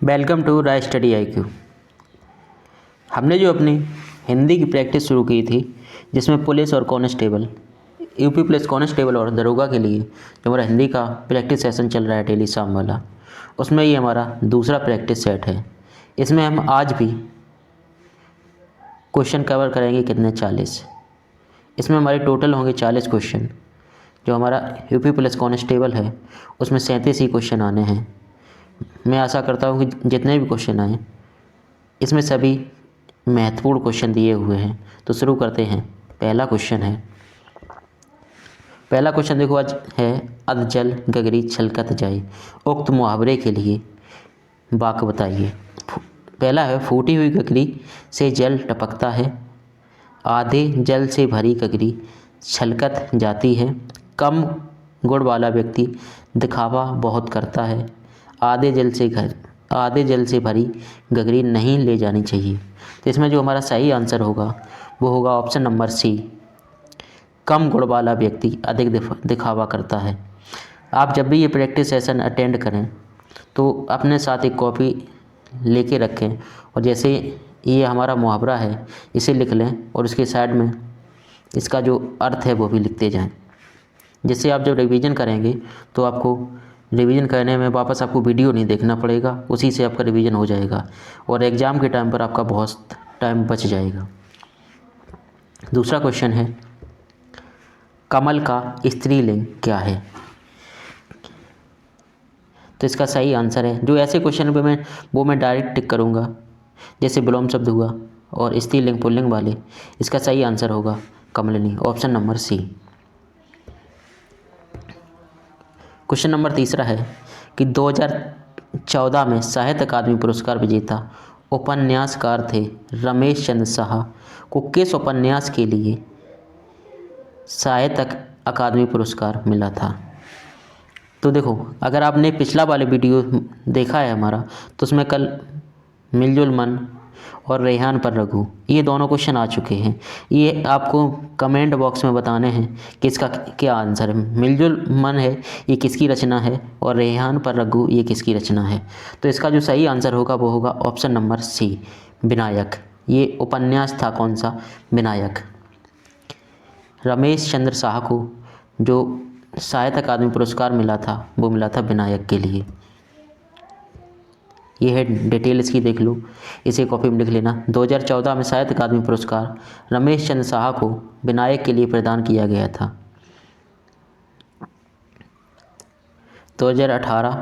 Welcome to Rai study IQ। हमने जो अपनी हिंदी की प्रैक्टिस शुरू की थी, जिसमें पुलिस और कांस्टेबल, यूपी पुलिस कांस्टेबल और दरोगा के लिए जो हमारा हिंदी का प्रैक्टिस सेशन चल रहा है डेली शाम वाला, उसमें ये हमारा दूसरा प्रैक्टिस सेट है। इसमें हम आज भी क्वेश्चन कवर करेंगे कितने 40। इसमें हमारे टोटल होंगे 40 क्वेश्चन। जो हमारा यूपी पुलिस कांस्टेबल है उसमें 37 ही क्वेश्चन आने हैं। मैं आशा करता हूँ कि जितने भी क्वेश्चन आए इसमें सभी महत्वपूर्ण क्वेश्चन दिए हुए हैं। तो शुरू करते हैं। पहला क्वेश्चन देखो, आज है अधजल गगरी छलकत जाए। उक्त मुहावरे के लिए वाक्य बताइए। पहला है, फूटी हुई गगरी से जल टपकता है। आधे जल से भरी गगरी छलकत जाती है। कम गुण वाला व्यक्ति दिखावा बहुत करता है। आधे जल से भरी गगरी नहीं ले जानी चाहिए। तो इसमें जो हमारा सही आंसर होगा वो होगा ऑप्शन नंबर सी, कम गुण वाला व्यक्ति अधिक दिखावा करता है। आप जब भी ये प्रैक्टिस सेशन अटेंड करें तो अपने साथ एक कॉपी लेके रखें और जैसे ये हमारा मुहावरा है इसे लिख लें और उसके साइड में इसका जो अर्थ है वो भी लिखते जाएं। जिससे आप जब रिवीजन करेंगे तो आपको रिवीजन करने में वापस आपको वीडियो नहीं देखना पड़ेगा, उसी से आपका रिवीजन हो जाएगा और एग्ज़ाम के टाइम पर आपका बहुत टाइम बच जाएगा। दूसरा क्वेश्चन है, कमल का स्त्रीलिंग क्या है? तो इसका सही आंसर है, जो ऐसे क्वेश्चन पे मैं डायरेक्ट टिक करूँगा, जैसे विलोम शब्द हुआ और स्त्रीलिंग पुल्लिंग वाले, इसका सही आंसर होगा Kamalini, option number C. Question number तीसरा है कि 2014 में साहित्य अकादमी पुरस्कार विजेता उपन्यासकार थे रमेश चंद्र साहा को किस उपन्यास के लिए साहित्य अकादमी पुरस्कार मिला था? तो देखो, अगर आपने पिछला वाले वीडियो देखा है हमारा, तो उसमें कल मिलजुल मन और रेहान पर रघु, ये दोनों क्वेश्चन आ चुके हैं। ये आपको कमेंट बॉक्स में बताने हैं कि इसका क्या आंसर है। मिलजुल मन है ये किसकी रचना है और रेहान पर रघु ये किसकी रचना है? तो इसका जो सही आंसर होगा वो होगा ऑप्शन नंबर सी, विनायक। ये उपन्यास था कौन सा? विनायक। रमेश चंद्र साहा को जो साहित्य अकादमी पुरस्कार मिला था वो मिला था विनायक के लिए। ये है डिटेल इसकी, देख लो, इसे कॉपी में लिख लेना। 2014 में साहित्य अकादमी पुरस्कार रमेश चंद्र साहा को विनायक के लिए प्रदान किया गया था। 2018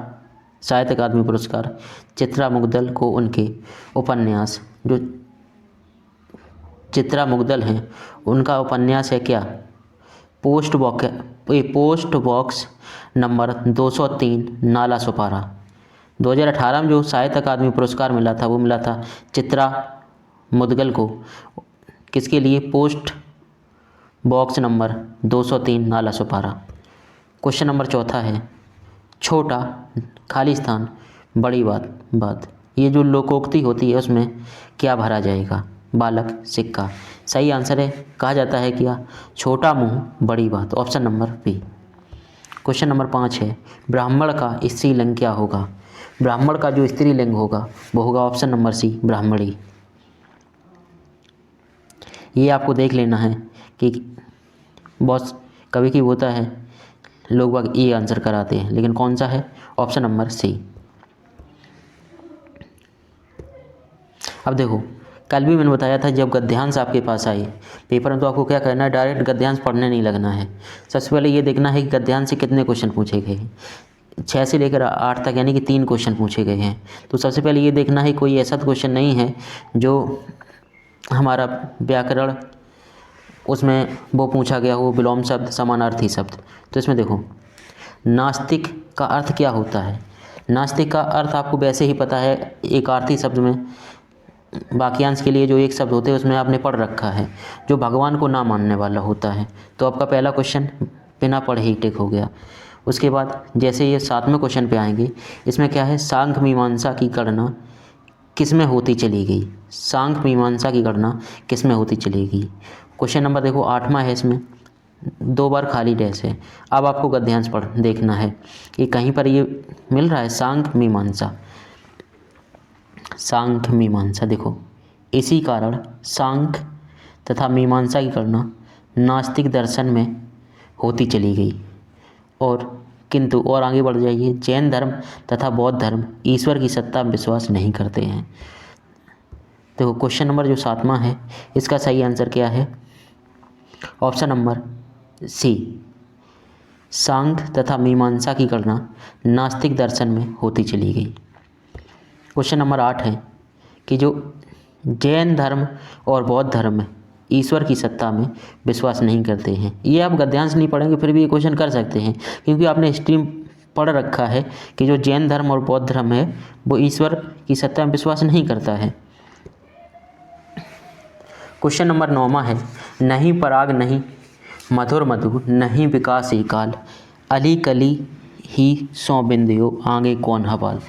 साहित्य अकादमी पुरस्कार चित्रा मुग्दल को उनके उपन्यास, जो चित्रा मुग्दल हैं उनका उपन्यास है क्या? पोस्ट बॉक्स नंबर 203 नाला सुपारा। 2018 में जो साहित्य अकादमी पुरस्कार मिला था वो मिला था चित्रा मुद्गल को, किसके लिए? पोस्ट बॉक्स नंबर 203 नाला सुपारा। क्वेश्चन नंबर चौथा है, छोटा खाली स्थान बड़ी बात, ये जो लोकोक्ति होती है उसमें क्या भरा जाएगा? बालक सिक्का। सही आंसर है, कहा जाता है क्या? छोटा मुंह बड़ी बात, option number B. Question number 5 है, ब्राह्मण का स्त्रीलिंग क्या होगा? ब्राह्मण का जो स्त्रीलिंग होगा वो होगा ऑप्शन नंबर सी, ब्राह्मणी। ये आपको देख लेना है कि बहुत कभी की होता है लोग बाग ये आंसर कराते हैं, लेकिन कौन सा है? Option number C. अब देखो, कल भी मैंने बताया था जब गद्यांश आपके पास आए पेपर में तो आपको क्या करना है, डायरेक्ट गद्यांश पढ़ने नहीं लगना है। सबसे पहले ये देखना है कि गद्यांश से कितने क्वेश्चन पूछे गए हैं। 6 से लेकर 8 तक यानी कि 3 क्वेश्चन पूछे गए हैं। तो सबसे पहले ये देखना है कोई ऐसा क्वेश्चन नहीं है जो हमारा व्याकरण उसमें वो पूछा गया हो, विलोम शब्द समानार्थी शब्द। तो इसमें देखो, नास्तिक का अर्थ क्या होता है? नास्तिक का अर्थ आपको वैसे ही पता है, एक आर्थी शब्द में वाक्यांश के लिए जो एक शब्द होते हैं उसमें आपने पढ़ रखा है, जो भगवान को ना मानने वाला होता है। तो आपका पहला क्वेश्चन बिना पढ़े ही टिक हो गया। उसके बाद जैसे ये 7वें क्वेश्चन पे आएंगे, इसमें क्या है, सांख्य मीमांसा की गणना किस में होती चली गई? सांख्य मीमांसा की गणना किस में होती चली गई? क्वेश्चन नंबर देखो 8वां है, इसमें 2 बार खाली डैश है। अब आपको गद्यांश पढ़ देखना है कि कहीं पर ये मिल रहा है सांख्य मीमांसा। सांख्य मीमांसा। देखो इसी कारण सांख्य तथा मीमांसा की गणना नास्तिक दर्शन में होती चली गई। और किंतु और आगे बढ़ जाइए, जैन धर्म तथा बौद्ध धर्म ईश्वर की सत्ता में विश्वास नहीं करते हैं। देखो क्वेश्चन नंबर जो 7वां है, इसका सही आंसर क्या है? ऑप्शन नंबर सी, सांख्य तथा मीमांसा की गणना नास्तिक दर्शन में होती चली गई। क्वेश्चन नंबर 8 है कि जो जैन धर्म और बौद्ध धर्म में ईश्वर की सत्ता में विश्वास नहीं करते हैं। ये आप गद्यांश नहीं पढ़ेंगे फिर भी ये क्वेश्चन कर सकते हैं, क्योंकि आपने हिस्ट्री पढ़ रखा है कि जो जैन धर्म और बौद्ध धर्म है वो ईश्वर की सत्ता में विश्वास नहीं करता है। क्वेश्चन नंबर 9वां है, नहीं पराग नहीं मधुर मधु नहीं विकास काल, अली कली ही सौ बिंदियो आगे कौन हवाल।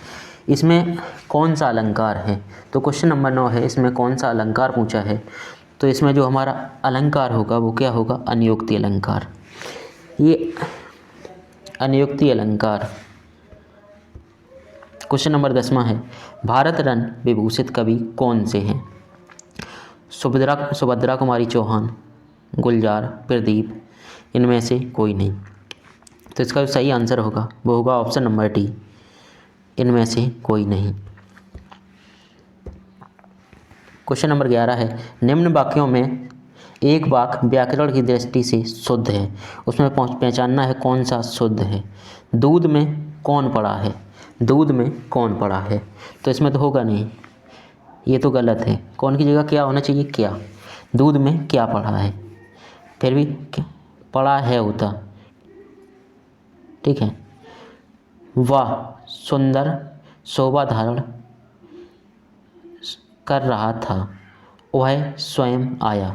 इसमें कौन सा अलंकार है? तो क्वेश्चन नंबर 9 है, इसमें कौन सा अलंकार पूछा है? तो इसमें जो हमारा अलंकार होगा वो क्या होगा? अनियोक्ति अलंकार। ये अनियोक्ति अलंकार। क्वेश्चन नंबर 10वां है, भारत रत्न विभूषित कवि कौन से हैं? सुभद्रा कुमारी चौहान, गुलजार, प्रदीप, इनमें से कोई नहीं। तो इसका जो सही आंसर होगा वो होगा ऑप्शन नंबर डी, इनमें से कोई नहीं। क्वेश्चन नंबर 11 है, निम्न वाक्यों में एक वाक्य व्याकरण की दृष्टि से शुद्ध है, उसमें पहचानना है कौन सा शुद्ध है। दूध में कौन पड़ा है? दूध में कौन पड़ा है? तो इसमें तो होगा नहीं, ये तो गलत है। कौन की जगह क्या होना चाहिए? क्या। दूध में क्या पड़ा है? फिर भी पड़ा है होता, ठीक है। वह सुंदर शोभा धारण कर रहा था, वह स्वयं आया।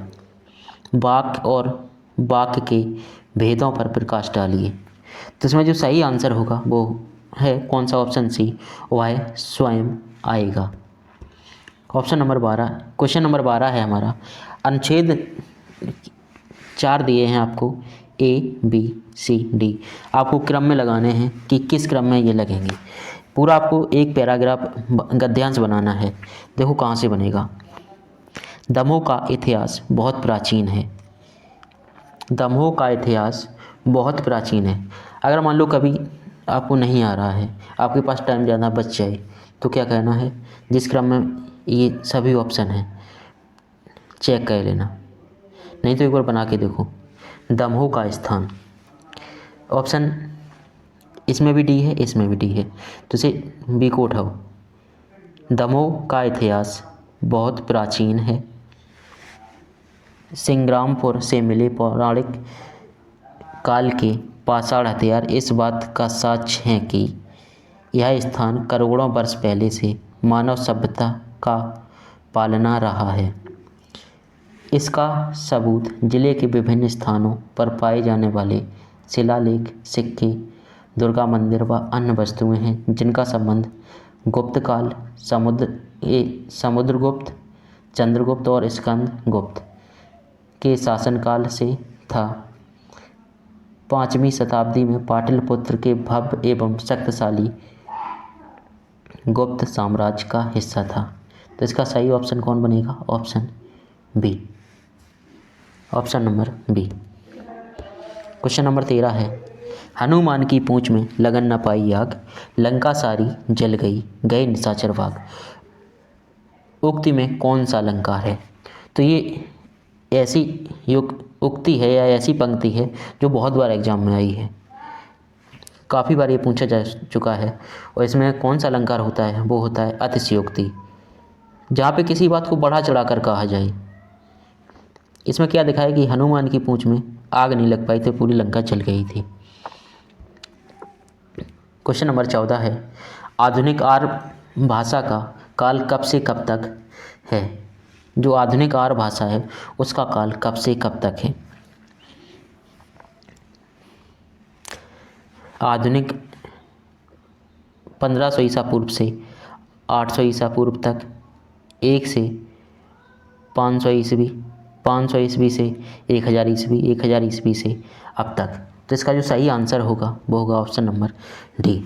वाक्य और वाक्य के भेदों पर प्रकाश डालिए। तो इसमें जो सही आंसर होगा वो है कौन सा? ऑप्शन सी, वह स्वयं आएगा। ऑप्शन नंबर 12, क्वेश्चन नंबर 12 है हमारा, अनुच्छेद 4 दिए हैं आपको, ए बी सी डी, आपको क्रम में लगाने हैं कि किस क्रम में ये लगेंगे। पूरा आपको एक पैराग्राफ गद्यांश बनाना है। देखो कहाँ से बनेगा। दमोह का इतिहास बहुत प्राचीन है। दमोह का इतिहास बहुत प्राचीन है। अगर मान लो कभी आपको नहीं आ रहा है, आपके पास टाइम ज़्यादा बच जाए, तो क्या कहना है? जिस क्रम में ये सभी ऑप्शन हैं चेक कर लेना, नहीं तो एक बार बना के देखो। दमोह का स्थान, ऑप्शन इसमें भी डी है, इसमें भी डी है, तो इसे बी को उठाओ। दमोह का इतिहास बहुत प्राचीन है। संग्रामपुर से मिले पौराणिक काल के पाषाण हथियार इस बात का साक्ष्य हैं कि यह स्थान करोड़ों वर्ष पहले से मानव सभ्यता का पालना रहा है। इसका सबूत जिले के विभिन्न स्थानों पर पाए जाने वाले शिलालेख, सिक्के, दुर्गा मंदिर व अन्य वस्तुएं हैं जिनका संबंध गुप्त काल, समुद्रगुप्त, चंद्रगुप्त और स्कंदगुप्त के शासनकाल से था। 5वीं शताब्दी में पाटलिपुत्र के भव्य एवं शक्तिशाली गुप्त साम्राज्य का हिस्सा था। तो इसका सही ऑप्शन कौन बनेगा? Option B, option number B. Question number 13 है, हनुमान की पूंछ में लगन न पाई आग, लंका सारी जल गई, गए निशाचर भाग। उक्ति में कौन सा अलंकार है? तो ये ऐसी उक्ति है या ऐसी पंक्ति है जो बहुत बार एग्जाम में आई है, काफ़ी बार ये पूछा जा चुका है। और इसमें कौन सा अलंकार होता है? वो होता है अतिशयोक्ति, जहाँ पे किसी बात को बढ़ा चढ़ा कर कहा जाए। इसमें क्या दिखाया कि हनुमान की पूंछ में आग नहीं लग पाई थी, पूरी लंका जल गई थी। क्वेश्चन नंबर 14 है, आधुनिक आर्य भाषा का काल कब से कब तक है? जो आधुनिक आर्य भाषा है उसका काल कब से कब तक है? आधुनिक 1500 ईसा पूर्व से 800 ईसा पूर्व तक, 1 से 500 ईस्वी, 500 ईस्वी से 1000 ईस्वी, 1000 ईस्वी से अब तक। तो इसका जो सही आंसर होगा वो होगा option number D,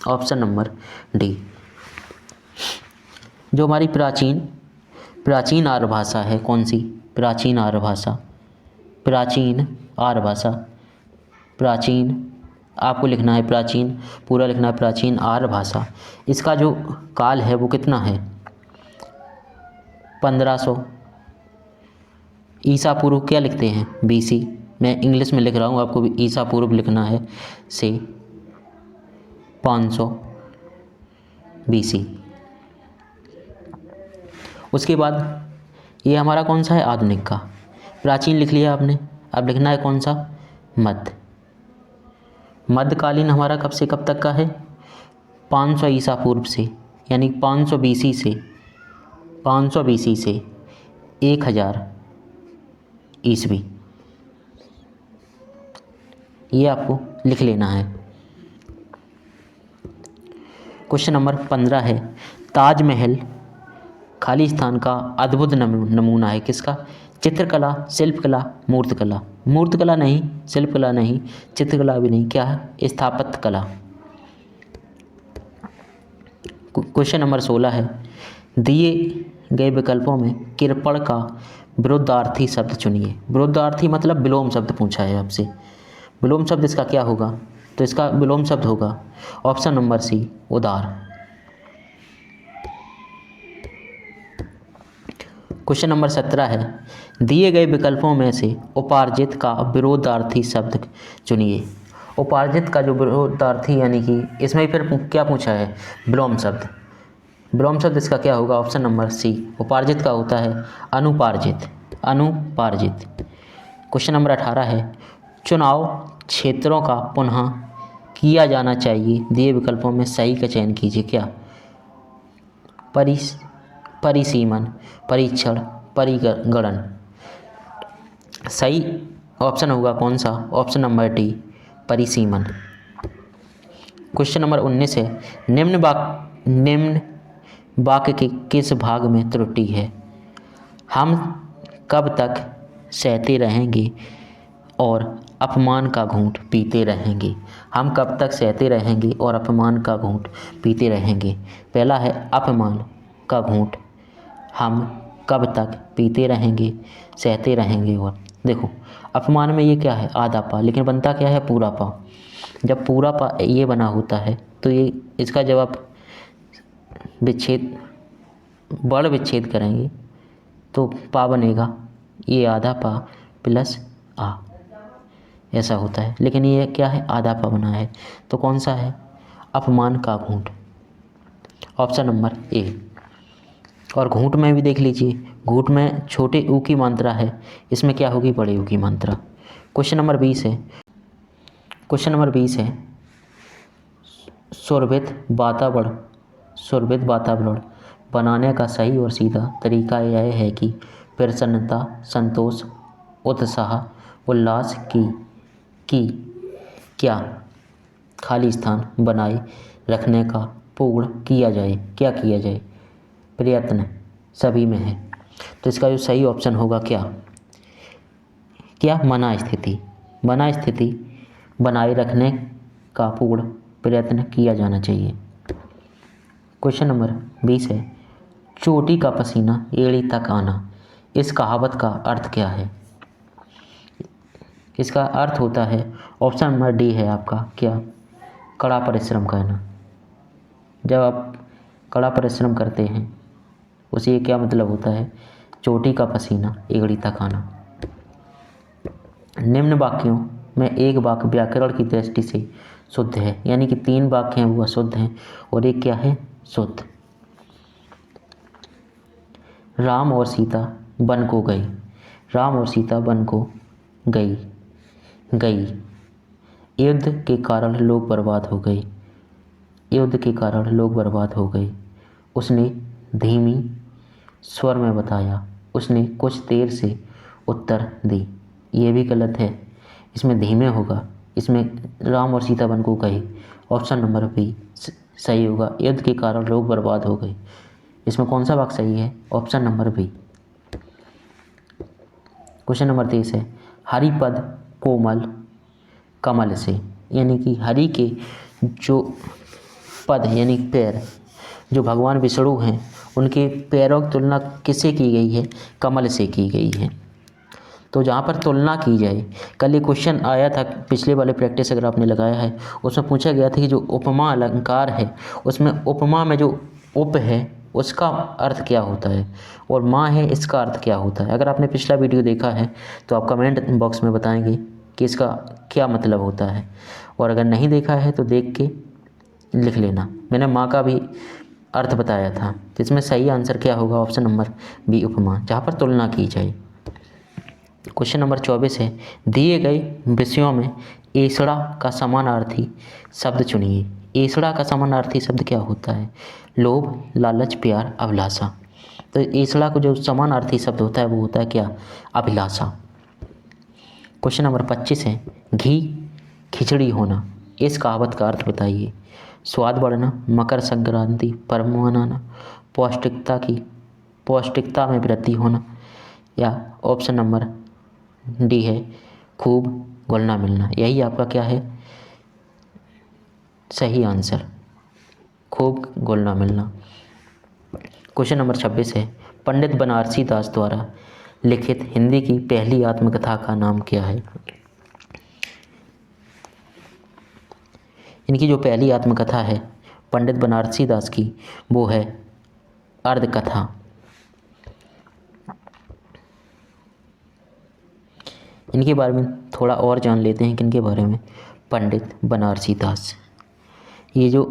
option number D. जो हमारी प्राचीन आर्य भाषा है, कौन सी? प्राचीन आर्य भाषा। प्राचीन आर्य भाषा, प्राचीन आपको लिखना है, प्राचीन पूरा लिखना है, प्राचीन आर्य भाषा। इसका जो काल है वो कितना है? 1500 ईसा पूर्व। क्या लिखते हैं? BC। मैं इंग्लिश में लिख रहा हूँ, आपको भी ईसा पूर्व लिखना है, से 500 BC। उसके बाद ये हमारा कौन सा है? आधुनिक का। प्राचीन लिख लिया आपने, अब लिखना है कौन सा? मध्य। मध्यकालीन हमारा कब से कब तक का है? 500 ईसा पूर्व से, यानी 500 BC से 1000 ईस्वी। ये आपको लिख लेना है। क्वेश्चन नंबर 15 है, ताजमहल खालिस्तान का अद्भुत नमूना है, किसका? चित्रकला, शिल्पकला, मूर्तिकला। मूर्तिकला नहीं, शिल्पकला नहीं, चित्रकला भी नहीं, क्या है? स्थापत्य कला। क्वेश्चन नंबर 16 है, दिए गए विकल्पों में कृपण का विरुद्धार्थी शब्द चुनिए। विरुद्धार्थी मतलब विलोम शब्द पूछा है आपसे। विलोम शब्द इसका क्या होगा? तो इसका विलोम शब्द होगा ऑप्शन नंबर C, उदार। क्वेश्चन नंबर 17 है, दिए गए विकल्पों में से उपार्जित का विरोधार्थी शब्द चुनिए। उपार्जित का जो विरोधार्थी, यानी कि इसमें फिर क्या पूछा है? विलोम शब्द। विलोम शब्द इसका क्या होगा? ऑप्शन नंबर C, उपार्जित का होता है अनुपार्जित। अनुपार्जित। क्वेश्चन नंबर 18 है, चुनाव क्षेत्रों का पुनः किया जाना चाहिए, दिए विकल्पों में सही का चयन कीजिए। क्या? परिसीमन, परीक्षण, परिगणन। सही ऑप्शन होगा कौन सा? ऑप्शन नंबर D, परिसीमन। क्वेश्चन नंबर 19 है, निम्न वाक्य के किस भाग में त्रुटि है? हम कब तक सहते रहेंगे और अपमान का घूंट पीते रहेंगे? हम कब तक सहते रहेंगे और अपमान का घूंट पीते रहेंगे? पहला है अपमान का घूंट हम कब तक पीते रहेंगे, सहते रहेंगे। और देखो अपमान में ये क्या है? आधा पा, लेकिन बनता क्या है? पूरा पा। जब पूरा पा ये बना होता है तो ये इसका जवाब विच्छेद, बड़ विच्छेद करेंगे तो पा बनेगा, ये आधा पा प्लस आ, ऐसा होता है। लेकिन ये क्या है? आधा पा बना है, तो कौन सा है? अपमान का घूंट, ऑप्शन नंबर A। और घूंट में भी देख लीजिए, घूंट में छोटे ऊ की मात्रा है, इसमें क्या होगी? बड़े ऊ की मात्रा। क्वेश्चन नंबर 20 है, क्वेश्चन नंबर 20 है, सुरभित वातावरण बनाने का सही और सीधा तरीका यह है कि प्रसन्नता, संतोष, उत्साह, उल्लास की क्या खाली स्थान बनाए रखने का पूर्ण किया जाए। क्या किया जाए? प्रयत्न सभी में है, तो इसका जो सही ऑप्शन होगा क्या? मना स्थिति बनाए रखने का पूर्ण प्रयत्न किया जाना चाहिए। क्वेश्चन नंबर 20 है, चोटी का पसीना एड़ी तक आना, इस कहावत का अर्थ क्या है? इसका अर्थ होता है ऑप्शन नंबर D है आपका, क्या? कड़ा परिश्रम करना। जब आप कड़ा परिश्रम करते हैं उसे क्या मतलब होता है? चोटी का पसीना एड़ी तक आना। निम्न वाक्यों में एक वाक्य व्याकरण की दृष्टि से शुद्ध है, यानी कि 3 वाक्य हैं वो अशुद्ध हैं और एक क्या है? शुद्ध। राम और सीता वन को गई। राम और सीता वन को गई। युद्ध के कारण लोग बर्बाद हो गए। युद्ध के कारण लोग बर्बाद हो गए। उसने धीमी स्वर में बताया। उसने कुछ देर से उत्तर दी। ये भी गलत है, इसमें धीमे होगा। इसमें राम और सीता वन को गए, ऑप्शन नंबर B सही होगा। युद्ध के कारण लोग बर्बाद हो गए, इसमें कौन सा वाक्य सही है? Option number B। Question number 23 है, हरिपद कोमल कमल से, यानी कि हरि के जो पद यानी पैर जो भगवान विष्णु हैं उनके पैरों की तुलना किससे की गई है? कमल से की गई है। तो जहाँ पर तुलना की जाए, कल ये क्वेश्चन आया था पिछले वाले प्रैक्टिस अगर आपने लगाया है, उसमें पूछा गया था कि जो उपमा अलंकार है उसमें उपमा में जो उप है उसका अर्थ क्या होता है और माँ है इसका अर्थ क्या होता है। अगर आपने पिछला वीडियो देखा है तो आप कमेंट बॉक्स में बताएंगे कि इसका क्या मतलब होता है, और अगर नहीं देखा है तो देख के लिख लेना। मैंने माँ का भी अर्थ बताया था। तो इसमें सही आंसर क्या होगा? ऑप्शन नंबर बी, उपमा, जहाँ पर तुलना की जाए। क्वेश्चन नंबर 24 है, दिए गए विषयों में एसड़ा का समानार्थी शब्द चुनिए। एसड़ा का समानार्थी शब्द क्या होता है? लोभ, लालच, प्यार, अभिलाषा। तो एसड़ा को जो समानार्थी शब्द होता है वो होता है क्या? अभिलाषा। क्वेश्चन नंबर 25 है, घी खिचड़ी होना, इस कहावत का अर्थ बताइए। स्वाद बढ़ना, मकर संक्रांति पर्व मनाना, पौष्टिकता में वृद्धि होना, या ऑप्शन नंबर डी है खूब घुलना मिलना। यही आपका क्या है? सही आंसर, खूब घुलना मिलना। क्वेश्चन नंबर 26 है, पंडित बनारसी दास द्वारा लिखित हिंदी की पहली आत्मकथा का नाम क्या है? इनकी जो पहली आत्मकथा है पंडित बनारसी दास की वो है अर्धकथा। इनके बारे में थोड़ा और जान लेते हैं। किनके बारे में? पंडित बनारसी दास। ये जो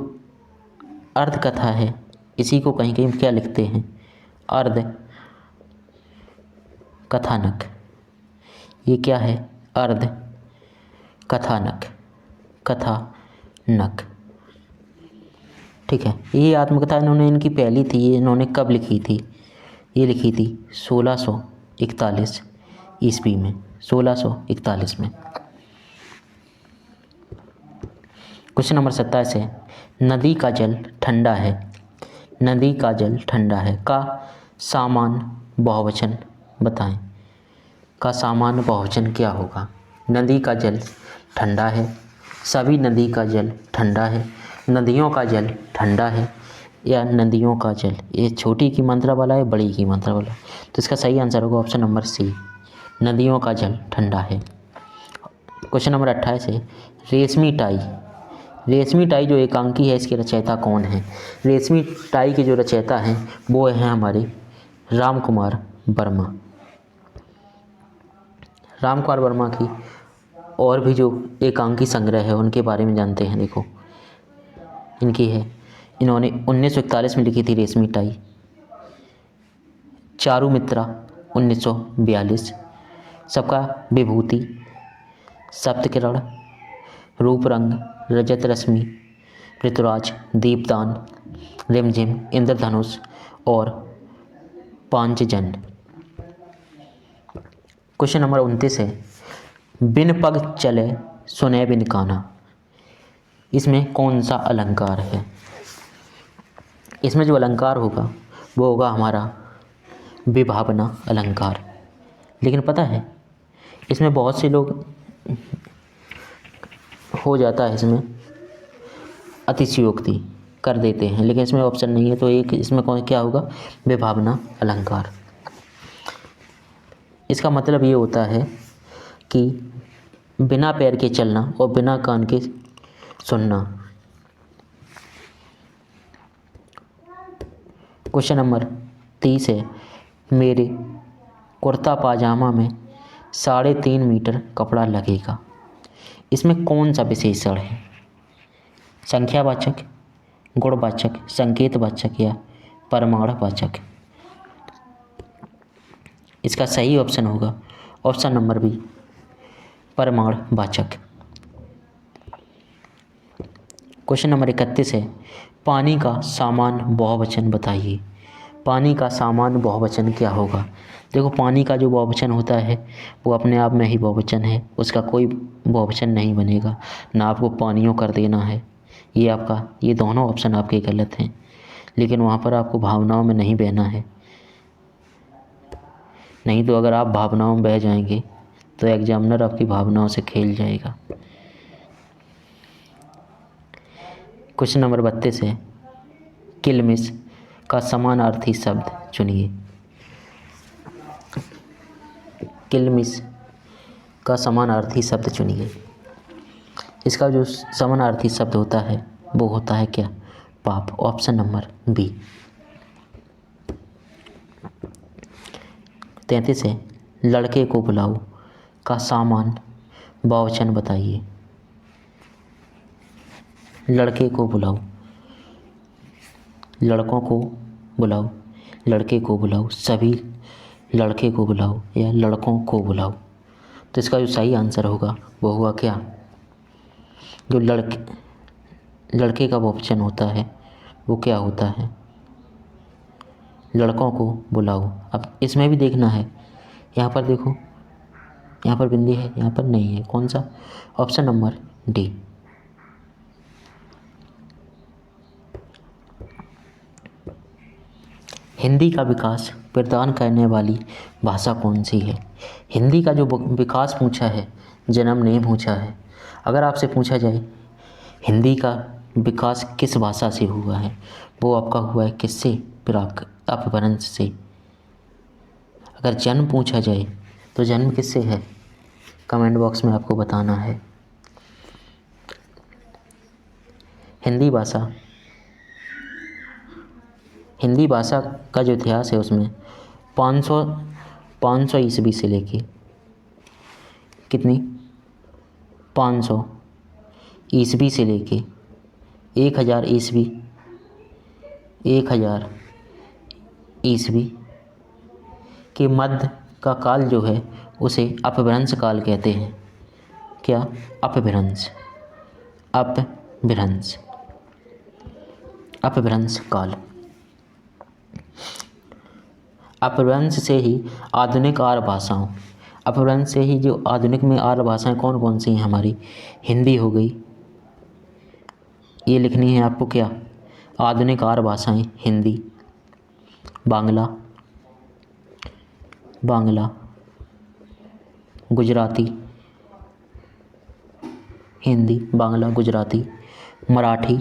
अर्धकथा है इसी को कहीं कहीं क्या लिखते हैं? अर्ध कथानक। ये क्या है? अर्ध कथानक, कथानक। ठीक है, ये आत्मकथा इन्होंने इनकी पहली थी। ये इन्होंने कब लिखी थी? ये लिखी थी 1641 ईस्वी में, 1641 में। क्वेश्चन नंबर 27 है, नदी का जल ठंडा है, नदी का जल ठंडा है का सामान्य बहुवचन बताएं। का सामान्य बहुवचन क्या होगा? नदी का जल ठंडा है, सभी नदी का जल ठंडा है, नदियों का जल ठंडा है, या नदियों का जल। ये छोटी की मात्रा वाला है, बड़ी की मात्रा वाला? तो इसका सही आंसर होगा ऑप्शन नंबर सी, नदियों का जल ठंडा है। क्वेश्चन नंबर 28 है, रेशमी टाई। रेशमी टाई जो एकांकी है इसके रचयिता कौन है? रेशमी टाई के जो रचयिता हैं वो हैं हमारे रामकुमार वर्मा। रामकुमार वर्मा की और भी जो एकांकी संग्रह है उनके बारे में जानते हैं। देखो इनकी है, इन्होंने 1941 में लिखी थी रेशमी टाई। चारुमित्रा 1942, सबका विभूति, सप्तकिरण, रूप रंग, रजत रश्मि, ऋतुराज, दीपदान, रिमझिम, इंद्रधनुष और पांचजन्य। क्वेश्चन नंबर 29 है, बिन पग चले सुने बिन काना, इसमें कौन सा अलंकार है? इसमें जो अलंकार होगा वो होगा हमारा विभावना अलंकार। लेकिन पता है इसमें बहुत से लोग हो जाता है, इसमें अतिशयोक्ति कर देते हैं, लेकिन इसमें ऑप्शन नहीं है। तो एक इसमें कौन क्या होगा? विभावना अलंकार। इसका मतलब ये होता है कि बिना पैर के चलना और बिना कान के सुनना। क्वेश्चन नंबर 30 है, मेरे कुर्ता पाजामा में 3.5 मीटर कपड़ा लगेगा, इसमें कौन सा विशेषण है? संख्यावाचक, गुणवाचक, संकेतवाचक या परमाणुवाचक? इसका सही ऑप्शन होगा ऑप्शन नंबर बी, परमाणुवाचक। क्वेश्चन नंबर 31 है, पानी का सामान्य बहुवचन बताइए। पानी का सामान्य बहुवचन क्या होगा? देखो पानी का जो बहुवचन होता है वो अपने आप में ही बहुवचन है, उसका कोई बहुवचन नहीं बनेगा, ना आपको पानियों कर देना है। ये दोनों ऑप्शन आपके गलत हैं, लेकिन वहाँ पर आपको भावनाओं में नहीं बहना है। नहीं तो अगर आप भावनाओं में बह जाएंगे तो एग्जामिनर आपकी भावनाओं से खेल जाएगा। क्वेश्चन नंबर 32 है, किलमिश का समानार्थी शब्द चुनिए। किलमिश का समानार्थी शब्द चुनिए। इसका जो समानार्थी शब्द होता है वो होता है क्या? पाप। Option number B. 33 है, लड़के को बुलाओ का सामान बहुवचन बताइए। लड़के को बुलाओ, लड़कों को बुलाओ, लड़के को बुलाओ, सभी लड़के को बुलाओ या लड़कों को बुलाओ। तो इसका जो सही आंसर होगा वो होगा क्या? जो लड़के का बहुवचन होता है वो क्या होता है? लड़कों को बुलाओ। अब इसमें भी देखना है, यहाँ पर देखो, यहाँ पर बिंदी है, यहाँ पर नहीं है। कौन सा? Option number D. हिंदी का विकास प्रदान करने वाली भाषा कौन सी है? हिंदी का जो विकास पूछा है, जन्म नहीं पूछा है। अगर आपसे पूछा जाए हिंदी का विकास किस भाषा से हुआ है, वो आपका हुआ है किससे? प्राक अपभ्रंश से। अगर जन्म पूछा जाए तो जन्म किससे है? कमेंट बॉक्स में आपको बताना है। हिंदी भाषा का जो इतिहास है उसमें 500 ईस्वी से लेके कितनी? 500 ईस्वी से लेके 1000 ईस्वी, 1000 ईस्वी के मध्य का काल जो है उसे अपभ्रंश काल कहते हैं। क्या? अपभ्रंश। अपभ्रंश, अपभ्रंश काल। अपभ्रंश से ही आधुनिक आर्य भाषाओं, अपभ्रंश से ही जो आधुनिक में आर्य भाषाएं कौन कौन सी हैं हमारी? हिंदी हो गई, ये लिखनी है आपको क्या? आधुनिक आर्य भाषाएं हिंदी, बांग्ला, गुजराती, हिंदी, बांग्ला, गुजराती, मराठी,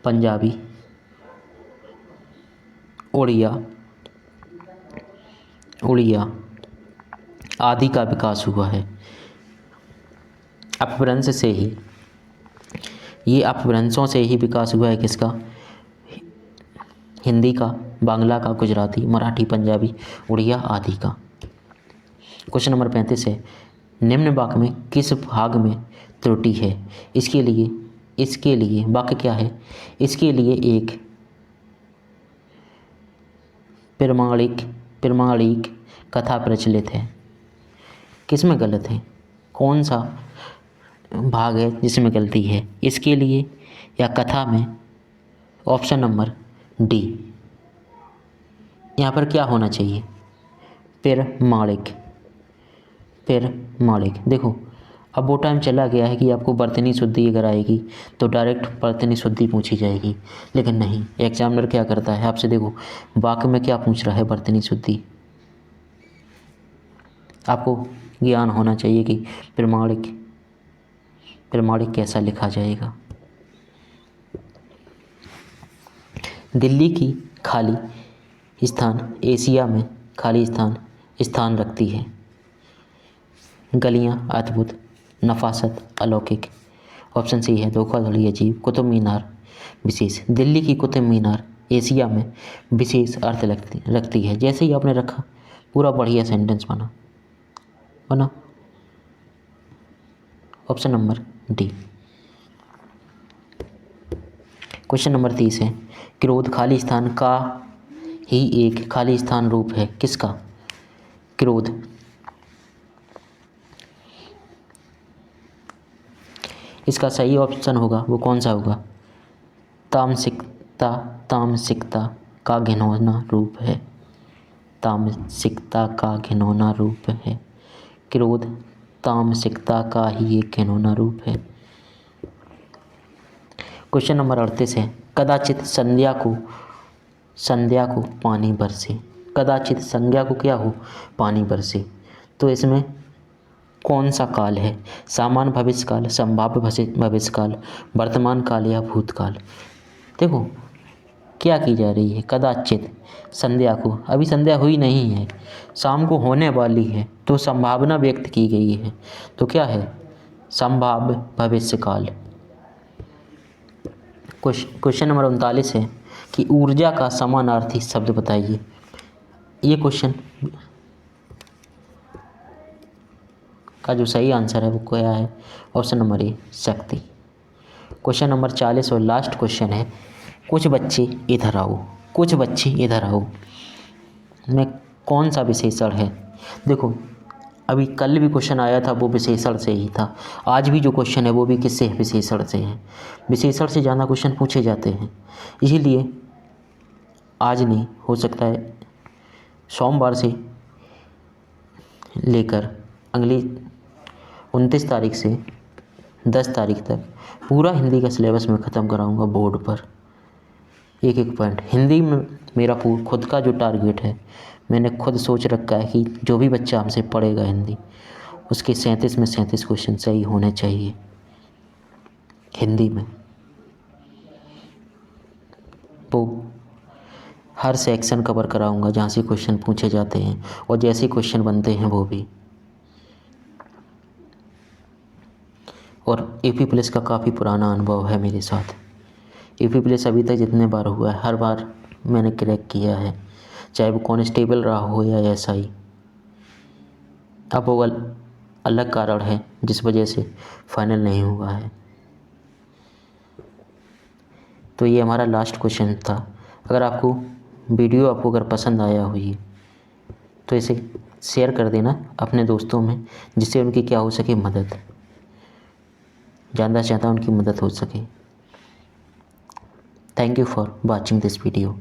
पंजाबी, उड़िया आदि का विकास हुआ है अपभ्रंश से ही। ये अपभ्रंशों से ही विकास हुआ है किसका? हिंदी का, बांग्ला का, गुजराती, मराठी, पंजाबी, उड़िया आदि का। क्वेश्चन नंबर 35 है, निम्न वाक्य में किस भाग में त्रुटि है? इसके लिए वाक्य क्या है? इसके लिए एक प्रमाणिक कथा प्रचलित है। किसमें गलत है? कौन सा भाग है जिसमें गलती है? इसके लिए या कथा में? Option number D. यहाँ पर क्या होना चाहिए? प्रमाणिक। देखो अब वो टाइम चला गया है कि आपको वर्तनी शुद्धि अगर आएगी तो डायरेक्ट वर्तनी शुद्धि पूछी जाएगी, लेकिन नहीं, एग्जामिनर क्या करता है आपसे, देखो वाक्य में क्या पूछ रहा है? वर्तनी शुद्धि। आपको ज्ञान होना चाहिए कि प्रमाणिक कैसा लिखा जाएगा। दिल्ली की खाली स्थान एशिया में खाली स्थान रखती है। गलियां अद्भुत, नफासत अलौकिक। ऑप्शन सी है धोखाधड़ी अजीब, कुतुब मीनार विशेष। दिल्ली की कुतुब मीनार एशिया में विशेष अर्थ रखती है। जैसे ही आपने रखा पूरा बढ़िया सेंटेंस बना। Option number D. Question number 30 है, क्रोध खाली स्थान का ही एक खाली स्थान रूप है। किसका? क्रोध। इसका सही ऑप्शन होगा वो कौन सा होगा? तामसिकता का घिनौना रूप है। तामसिकता का घिनौना रूप है। क्रोध तामसिकता का ही एक घिनौना रूप है। क्वेश्चन नंबर 38 है, कदाचित संध्या को पानी बरसे। कदाचित संध्या को क्या हो? पानी बरसे। तो इसमें कौन सा काल है? सामान्य भविष्यकाल, संभाव्य भविष्यकाल, वर्तमान काल या भूतकाल? देखो क्या की जा रही है, कदाचित संध्या को, अभी संध्या हुई नहीं है, शाम को होने वाली है, तो संभावना व्यक्त की गई है, तो क्या है? संभाव्य भविष्यकाल। क्वेश्चन नंबर 39 है कि ऊर्जा का समानार्थी शब्द बताइए। ये क्वेश्चन का जो सही आंसर है वो क्या है? ऑप्शन नंबर ए, शक्ति। क्वेश्चन नंबर 40 और लास्ट क्वेश्चन है, कुछ बच्चे इधर आओ, कुछ बच्चे इधर आओ में कौन सा विशेषण है? देखो अभी कल भी क्वेश्चन आया था वो विशेषण से ही था, आज भी जो क्वेश्चन है वो भी किससे? विशेषण से है। विशेषण से ज़्यादा क्वेश्चन पूछे जाते हैं, इसीलिए आज नहीं, हो सकता है सोमवार से लेकर अगली 29 तारीख से 10 तारीख तक पूरा हिंदी का सिलेबस मैं ख़त्म कराऊंगा बोर्ड पर, एक एक पॉइंट। हिंदी में मेरा खुद का जो टारगेट है, मैंने खुद सोच रखा है कि जो भी बच्चा हमसे पढ़ेगा हिंदी, उसके 37 में 37 क्वेश्चन सही होने चाहिए हिंदी में। तो हर सेक्शन कवर कराऊंगा जहाँ से क्वेश्चन पूछे जाते हैं और जैसे क्वेश्चन बनते हैं वो भी। और AP प्लस का काफ़ी पुराना अनुभव है मेरे साथ। AP प्लस अभी तक जितने बार हुआ है हर बार मैंने क्रैक किया है, चाहे वो कांस्टेबल रहा हो या SI। अब वो अलग कारण है जिस वजह से फाइनल नहीं हुआ है। तो ये हमारा लास्ट क्वेश्चन था। अगर आपको वीडियो अगर पसंद आया हो ये, तो इसे शेयर कर देना अपने दोस्तों में, जिससे उनकी क्या हो सके मदद, ज़्यादा से ज़्यादा उनकी मदद हो सके। Thank you for watching this video.